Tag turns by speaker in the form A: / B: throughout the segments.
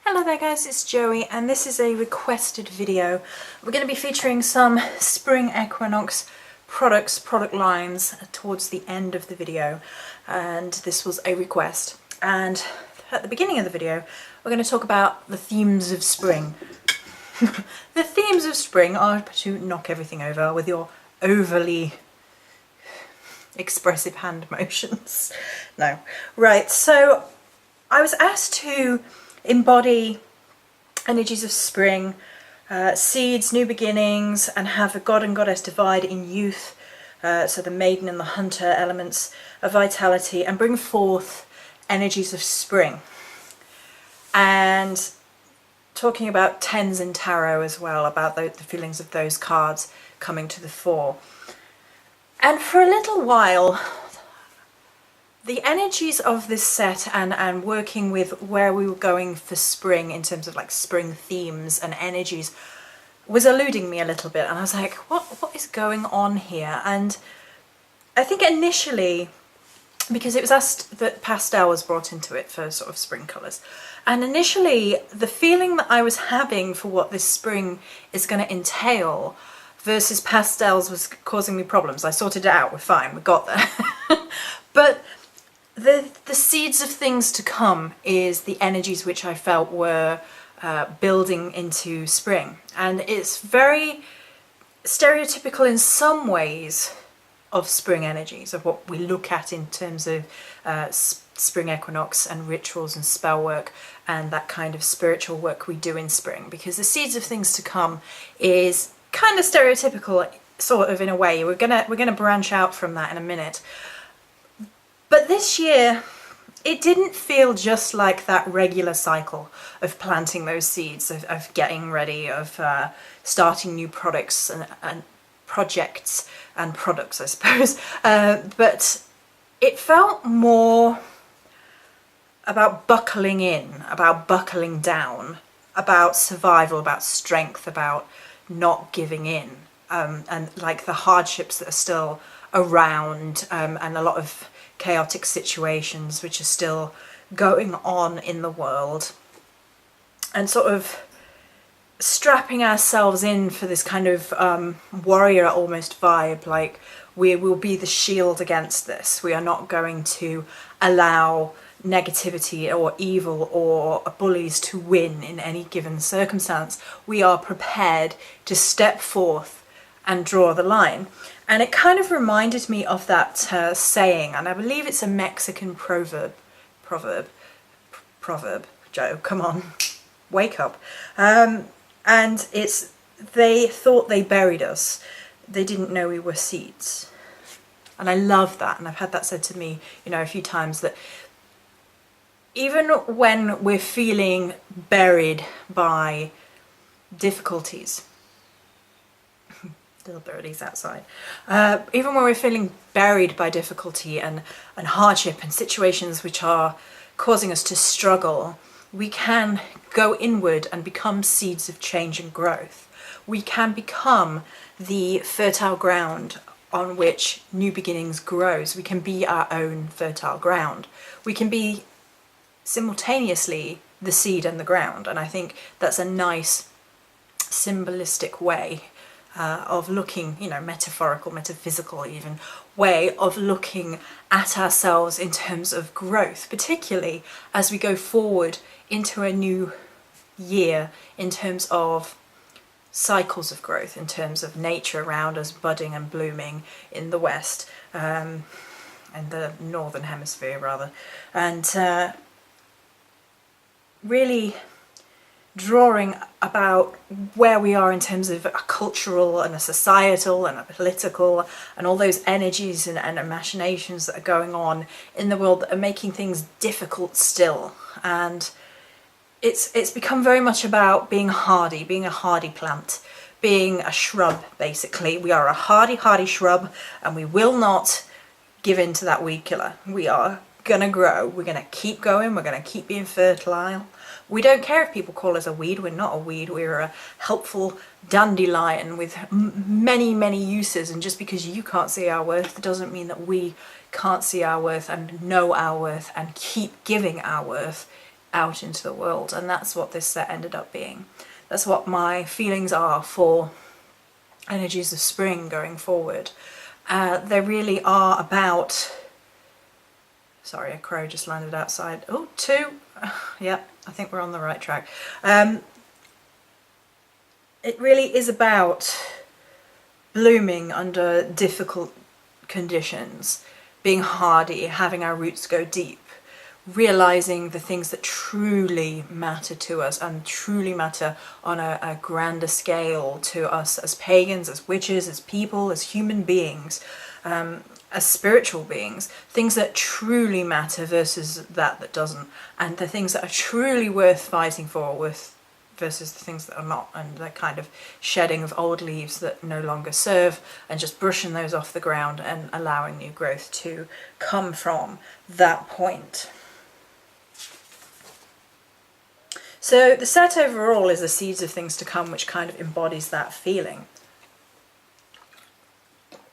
A: Hello there guys, it's Joey and this is a requested video. We're going to be featuring some Spring Equinox product lines towards the end of the video, and this was a request. And at the beginning of the video we're going to talk about the themes of spring. The themes of spring are to knock everything over with your overly expressive hand motions. No. Right, so I was asked to embody energies of spring, seeds, new beginnings, and have the god and goddess divide in youth, so the maiden and the hunter elements of vitality, and bring forth energies of spring. And talking about tens in tarot as well, about the feelings of those cards coming to the fore. And for a little while, the energies of this set and working with where we were going for spring in terms of like spring themes and energies was eluding me a little bit, and I was like, what is going on here? And I think initially, because it was asked that pastel was brought into it for sort of spring colours, and initially the feeling that I was having for what this spring is going to entail versus pastels was causing me problems. I sorted it out, we're fine, we got there. But the seeds of things to come is the energies which I felt were building into spring. And it's very stereotypical in some ways of spring energies, of what we look at in terms of spring equinox and rituals and spell work and that kind of spiritual work we do in spring, because the seeds of things to come is kind of stereotypical, sort of, in a way. We're gonna branch out from that in a minute. But this year, it didn't feel just like that regular cycle of planting those seeds, of getting ready, of starting new products and projects and products, I suppose. But it felt more about buckling in, about buckling down, about survival, about strength, about not giving in, and like the hardships that are still around, and a lot of chaotic situations which are still going on in the world, and sort of strapping ourselves in for this kind of warrior almost vibe, like we will be the shield against this. We are not going to allow negativity or evil or bullies to win in any given circumstance. We are prepared to step forth and draw the line. And it kind of reminded me of that saying, and I believe it's a Mexican proverb. Joe, come on, wake up. And it's, they thought they buried us. They didn't know we were seeds. And I love that, and I've had that said to me, you know, a few times, that even when we're feeling buried by difficulties, little birdies outside, even when we're feeling buried by difficulty and hardship and situations which are causing us to struggle, we can go inward and become seeds of change and growth. We can become the fertile ground on which new beginnings grows. We can be our own fertile ground. We can be simultaneously the seed and the ground, and I think that's a nice symbolistic way of looking, you know, metaphorical, metaphysical even, way of looking at ourselves in terms of growth, particularly as we go forward into a new year, in terms of cycles of growth, in terms of nature around us budding and blooming in the west, and the northern hemisphere rather, and really drawing about where we are in terms of a cultural and a societal and a political, and all those energies and machinations that are going on in the world that are making things difficult still. And it's become very much about being hardy, being a hardy plant, being a shrub, basically. We are a hardy shrub, and we will not give in to that weed killer. We are gonna grow, we're gonna keep going, we're gonna keep being fertile. We don't care if people call us a weed. We're not a weed. We're a helpful dandelion with many uses, and just because you can't see our worth doesn't mean that we can't see our worth and know our worth and keep giving our worth out into the world, and that's what this set ended up being. That's what my feelings are for energies of spring going forward. They really are about... Sorry, a crow just landed outside. Oh, two. Yep, I think we're on the right track. It really is about blooming under difficult conditions, being hardy, having our roots go deep, realizing the things that truly matter to us and truly matter on a grander scale to us as pagans, as witches, as people, as human beings, as spiritual beings, things that truly matter versus that doesn't, and the things that are truly worth fighting for versus the things that are not, and the kind of shedding of old leaves that no longer serve, and just brushing those off the ground and allowing new growth to come from that point. So the set overall is the seeds of things to come, which kind of embodies that feeling.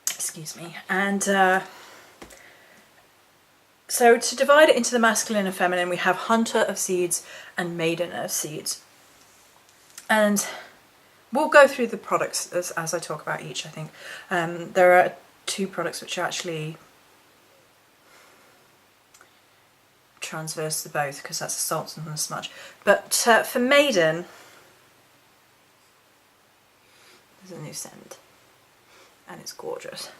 A: Excuse me. And so to divide it into the masculine and feminine, we have Hunter of Seeds and Maiden of Seeds. And we'll go through the products as I talk about each, I think. There are two products which are actually transverse to both, because that's a salt and a smudge. But for Maiden, there's a new scent, and it's gorgeous,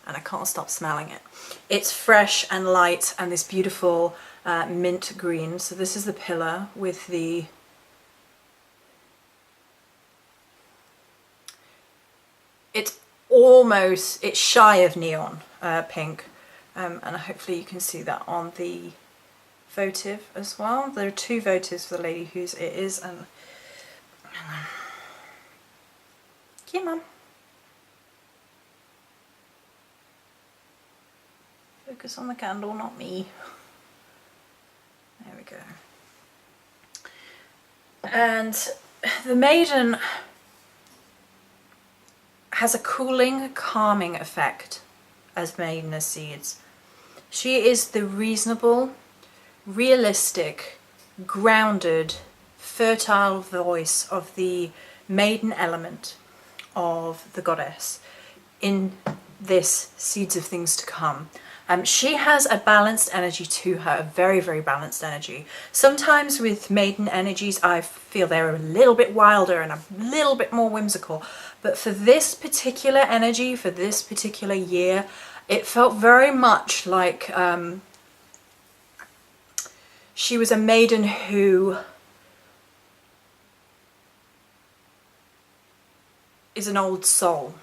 A: and I can't stop smelling it. It's fresh and light, and this beautiful mint green. So this is the pillar with the it's shy of neon pink, and hopefully you can see that on the votive as well. There are two votives for the lady whose it is, and come on, focus on the candle, not me. There we go. And the Maiden has a cooling, calming effect as Maiden of Seeds. She is the reasonable, realistic, grounded, fertile voice of the maiden element of the goddess in this Seeds of Things to Come. She has a balanced energy to her, a very, very balanced energy. Sometimes with maiden energies, I feel they're a little bit wilder and a little bit more whimsical. But for this particular energy, for this particular year, it felt very much like she was a maiden who is an old soul,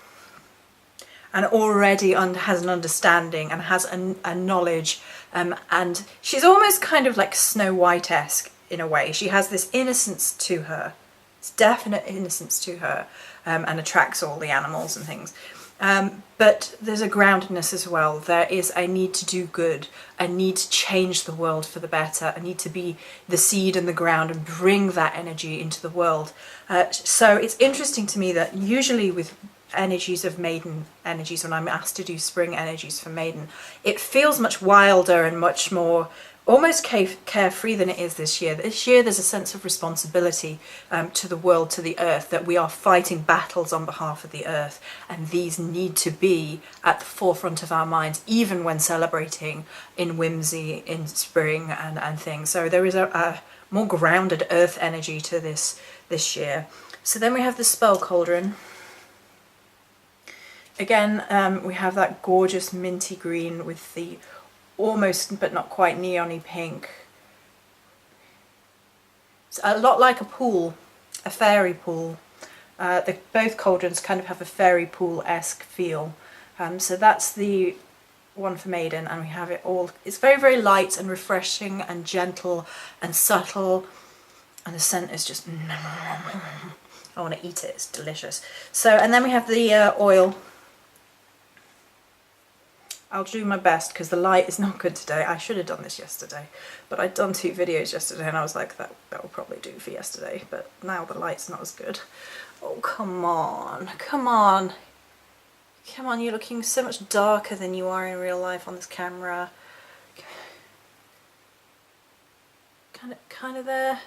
A: and already has an understanding and has a knowledge, and she's almost kind of like Snow White-esque in a way. She has this innocence to her, it's definite innocence to her, and attracts all the animals and things. But there's a groundedness as well. There is a need to do good, a need to change the world for the better, a need to be the seed in the ground and bring that energy into the world. So it's interesting to me that usually with energies of maiden energies, when I'm asked to do spring energies for Maiden, it feels much wilder and much more almost carefree than it is this year. This year there's a sense of responsibility to the world, to the earth, that we are fighting battles on behalf of the earth, and these need to be at the forefront of our minds, even when celebrating in whimsy, in spring and things. So there is a more grounded earth energy to this year. So then we have the Spell Cauldron. Again, we have that gorgeous minty green with the almost but not quite neon-y pink. It's a lot like a pool, a fairy pool. Both cauldrons kind of have a fairy pool-esque feel. So that's the one for Maiden, and we have it all. It's very, very light and refreshing and gentle and subtle, and the scent is just... I want to eat it, it's delicious. So, and then we have the oil. I'll do my best because the light is not good today. I should have done this yesterday, but I'd done 2 videos yesterday and I was like, that will probably do for yesterday, but now the light's not as good. Oh, come on, come on. Come on, you're looking so much darker than you are in real life on this camera. kind of there.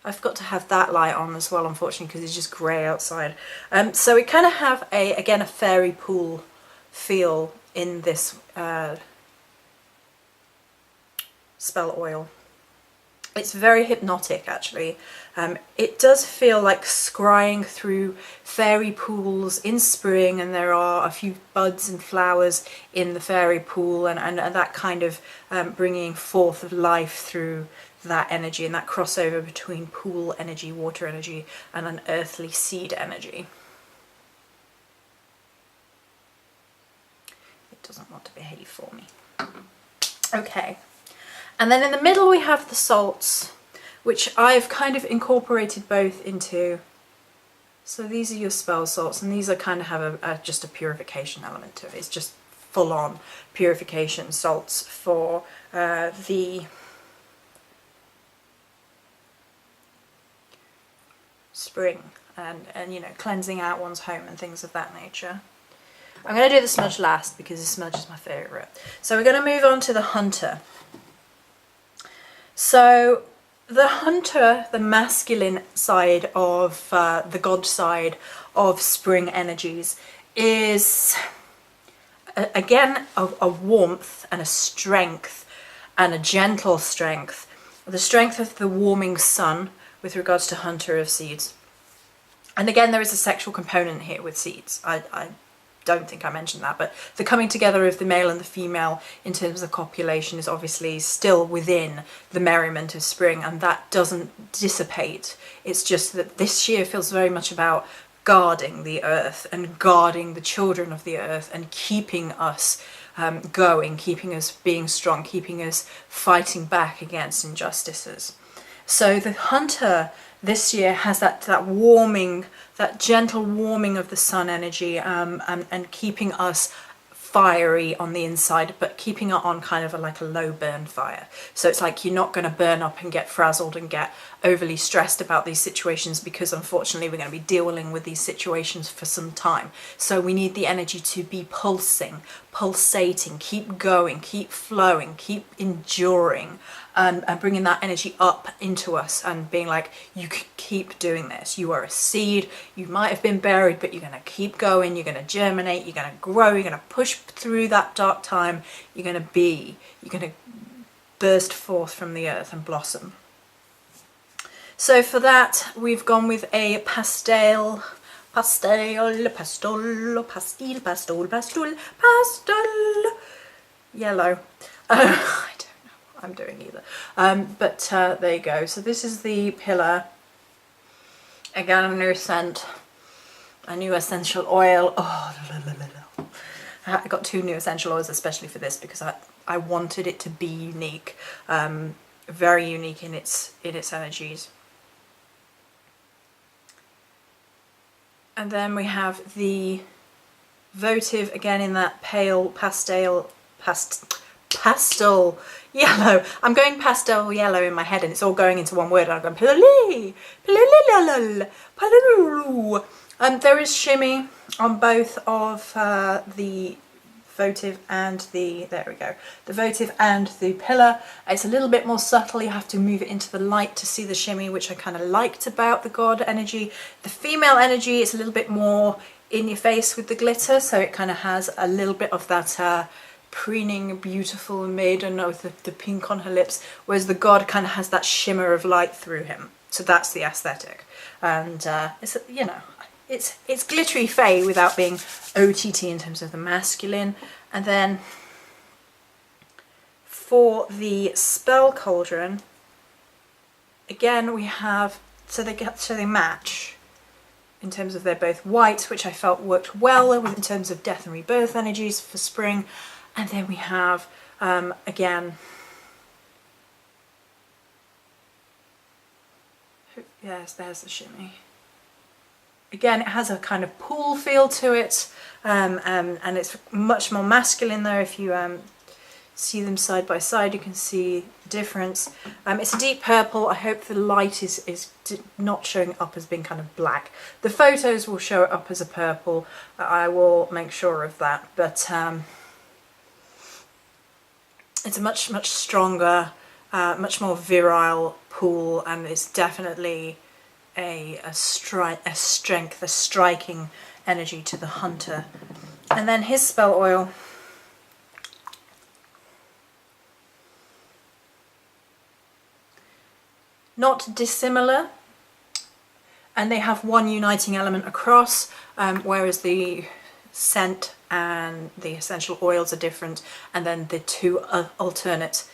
A: I forgot to have that light on as well, unfortunately, because it's just grey outside. So we kind of have again a fairy pool feel in this spell oil. It's very hypnotic, actually. It does feel like scrying through fairy pools in spring, and there are a few buds and flowers in the fairy pool, and that kind of bringing forth of life through that energy, and that crossover between pool energy, water energy, and an earthly seed energy. It doesn't want to behave for me. Okay. And then in the middle we have the salts, which I've kind of incorporated both into. So these are your spell salts, and these are kind of have just a purification element to it. It's just full-on purification salts for the spring and you know, cleansing out one's home and things of that nature. I'm going to do the smudge last because the smudge is my favourite. So we're going to move on to the hunter. So the hunter, the masculine side of the god side of spring energies, is again a warmth and a strength and a gentle strength. The strength of the warming sun with regards to hunter of seeds. And again, there is a sexual component here with seeds. I don't think I mentioned that, but the coming together of the male and the female in terms of copulation is obviously still within the merriment of spring, and that doesn't dissipate. It's just that this year feels very much about guarding the earth and guarding the children of the earth and keeping us going, keeping us being strong, keeping us fighting back against injustices. So the hunter this year has that warming, that gentle warming of the sun energy, and keeping us fiery on the inside, but keeping it on kind of like a low burn fire. So it's like you're not going to burn up and get frazzled and get overly stressed about these situations, because unfortunately we're going to be dealing with these situations for some time. So we need the energy to be pulsing, pulsating, keep going, keep flowing, keep enduring, and bringing that energy up into us and being like, you can keep doing this. You are a seed. You might have been buried, but you're going to keep going. You're going to germinate. You're going to grow. You're going to push through that dark time. You're going to burst forth from the earth and blossom. So for that, we've gone with a pastel yellow. I don't know what I'm doing either. But there you go. So this is the pillar. Again, a new scent, a new essential oil. Oh, I got 2 new essential oils especially for this because I wanted it to be unique, very unique in its energies. And then we have the votive, again in that pale pastel yellow. I'm going pastel yellow in my head and it's all going into one word. I'm going there is shimmy on both of the votive and the, there we go, the votive and the pillar. It's a little bit more subtle. You have to move it into the light to see the shimmy, which I kind of liked about the god energy. The female energy is a little bit more in your face with the glitter, so it kind of has a little bit of that preening, beautiful maiden with the pink on her lips, whereas the god kind of has that shimmer of light through him. So that's the aesthetic, and it's, you know, it's glittery fae without being OTT in terms of the masculine. And then for the spell cauldron, again we have, so they match in terms of they're both white, which I felt worked well in terms of death and rebirth energies for spring. And then we have again, yes, there's the shimmy. Again, it has a kind of pool feel to it, and it's much more masculine though. If you see them side by side, you can see the difference. It's a deep purple. I hope the light is not showing it up as being kind of black. The photos will show it up as a purple. I will make sure of that, but it's a much stronger much more virile pool, and it's definitely a strength, a striking energy to the hunter. And then his spell oil, not dissimilar, and they have one uniting element across, whereas the scent and the essential oils are different, and then the two alternate.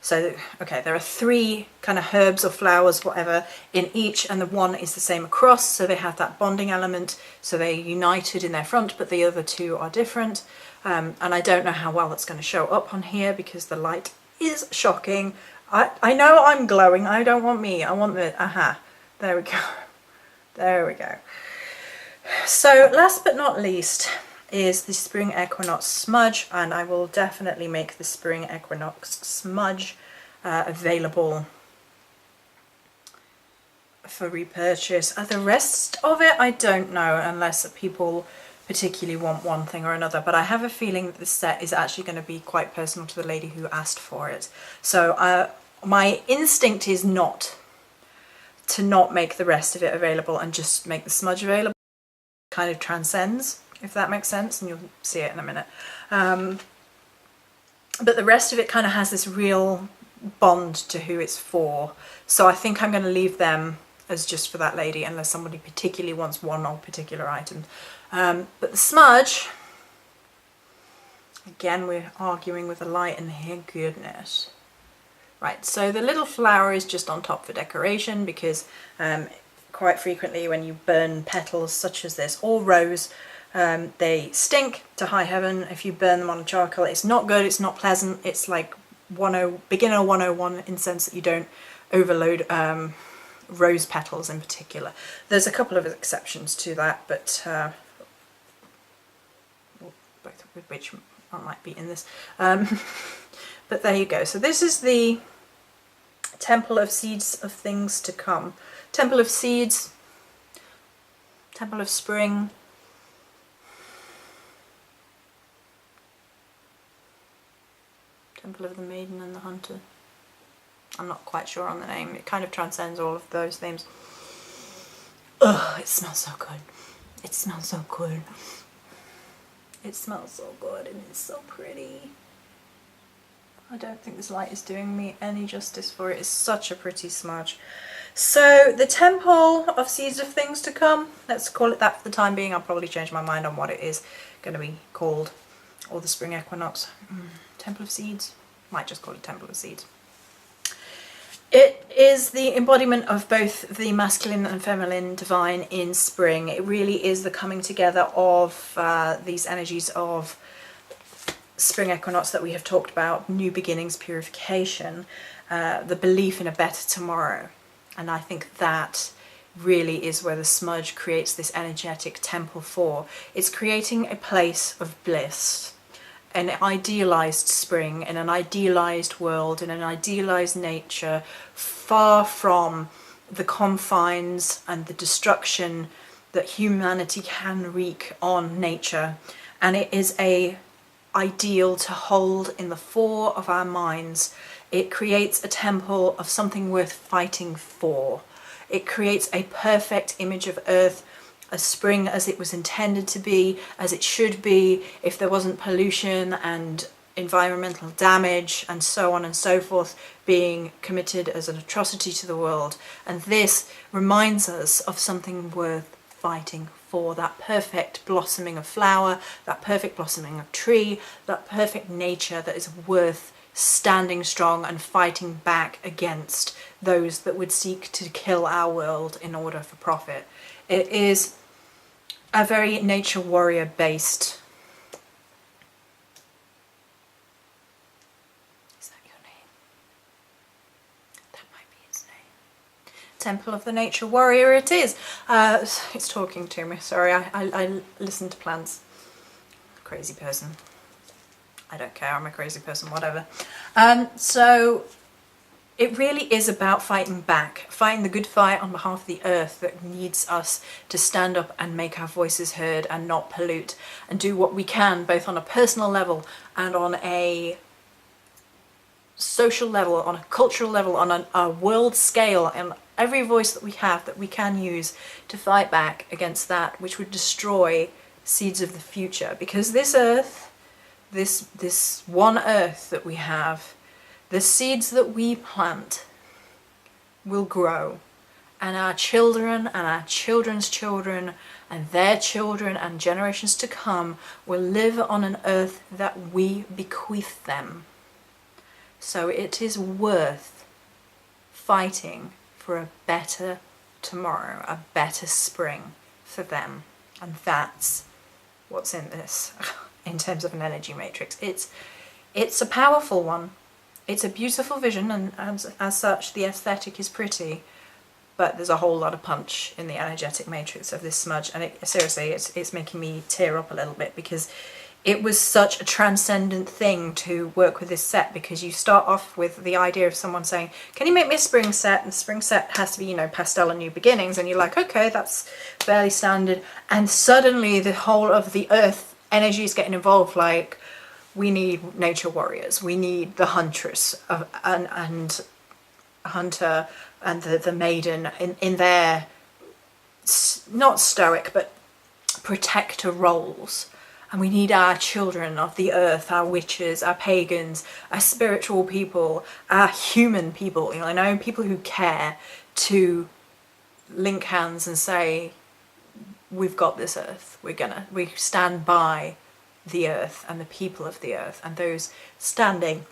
A: So, okay, there are 3 kind of herbs or flowers, whatever, in each, and the one is the same across, so they have that bonding element, so they're united in their front, but the other 2 are different. And I don't know how well that's going to show up on here because the light is shocking. I know I'm glowing, I don't want me, I want the, there we go. There we go. So last but not least is the Spring Equinox smudge, and I will definitely make the Spring Equinox smudge available for repurchase. The rest of it I don't know, unless people particularly want one thing or another, but I have a feeling that this set is actually going to be quite personal to the lady who asked for it. So my instinct is not to not make the rest of it available and just make the smudge available. It kind of transcends, if that makes sense, and you'll see it in a minute. But the rest of it kind of has this real bond to who it's for. So I think I'm going to leave them as just for that lady, unless somebody particularly wants one or particular item. But the smudge, again, we're arguing with the light in here, goodness. Right, so the little flower is just on top for decoration because quite frequently when you burn petals such as this, or rose, they stink to high heaven if you burn them on charcoal. It's not good, it's not pleasant, it's like beginner 101 in the sense that you don't overload rose petals in particular. There's a couple of exceptions to that, but both of which might be in this. But there you go. So this is the Temple of Seeds of Things to Come. Temple of Seeds, Temple of Spring, Temple of the Maiden and the Hunter. I'm not quite sure on the name. It kind of transcends all of those names. Ugh, it smells so good. It smells so good. It smells so good and it's so pretty. I don't think this light is doing me any justice for it. It's such a pretty smudge. So the Temple of Seeds of Things to Come, let's call it that for the time being. I'll probably change my mind on what it is going to be called, or the Spring Equinox. Temple of Seeds, might just call it Temple of Seeds. It is the embodiment of both the masculine and feminine divine in spring. It really is the coming together of these energies of Spring Equinox that we have talked about, new beginnings, purification, the belief in a better tomorrow. And I think that really is where the smudge creates this energetic temple for. It's creating a place of bliss, an idealized spring, in an idealized world, in an idealized nature, far from the confines and the destruction that humanity can wreak on nature. And it is a ideal to hold in the fore of our minds. It creates a temple of something worth fighting for. It creates a perfect image of Earth, a spring as it was intended to be, as it should be, if there wasn't pollution and environmental damage and so on and so forth being committed as an atrocity to the world. And this reminds us of something worth fighting for, that perfect blossoming of flower, that perfect blossoming of tree, that perfect nature that is worth standing strong and fighting back against those that would seek to kill our world in order for profit. It is a very nature warrior based. Is that your name? That might be his name. Temple of the Nature Warrior it is. It's talking to me, sorry, I listen to plants. Crazy person. I don't care, I'm a crazy person, whatever. So it really is about fighting back, fighting the good fight on behalf of the earth that needs us to stand up and make our voices heard and not pollute, and do what we can both on a personal level and on a social level, on a cultural level, on a world scale, and every voice that we have that we can use to fight back against that which would destroy seeds of the future. Because this earth, this one earth that we have, the seeds that we plant will grow, and our children and our children's children and their children and generations to come will live on an earth that we bequeath them. So it is worth fighting for a better tomorrow, a better spring for them. And that's what's in this in terms of an energy matrix. It's a powerful one. It's a beautiful vision, and as such the aesthetic is pretty, but there's a whole lot of punch in the energetic matrix of this smudge, and seriously, it's making me tear up a little bit, because it was such a transcendent thing to work with this set, because you start off with the idea of someone saying, can you make me a spring set? And the spring set has to be, you know, pastel and new beginnings, and you're like, okay, that's fairly standard, and suddenly the whole of the earth energy is getting involved. Like, we need nature warriors, we need the huntress and hunter and the maiden in their not stoic but protector roles. And we need our children of the earth, our witches, our pagans, our spiritual people, our human people, you know, people who care, to link hands and say, we've got this earth, we stand by the earth and the people of the earth, and those standing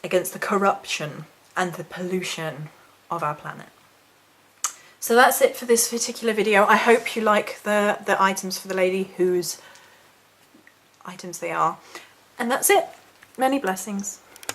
A: against the corruption and the pollution of our planet. So that's it for this particular video. I hope you like the items for the lady whose items they are. And that's it. Many blessings.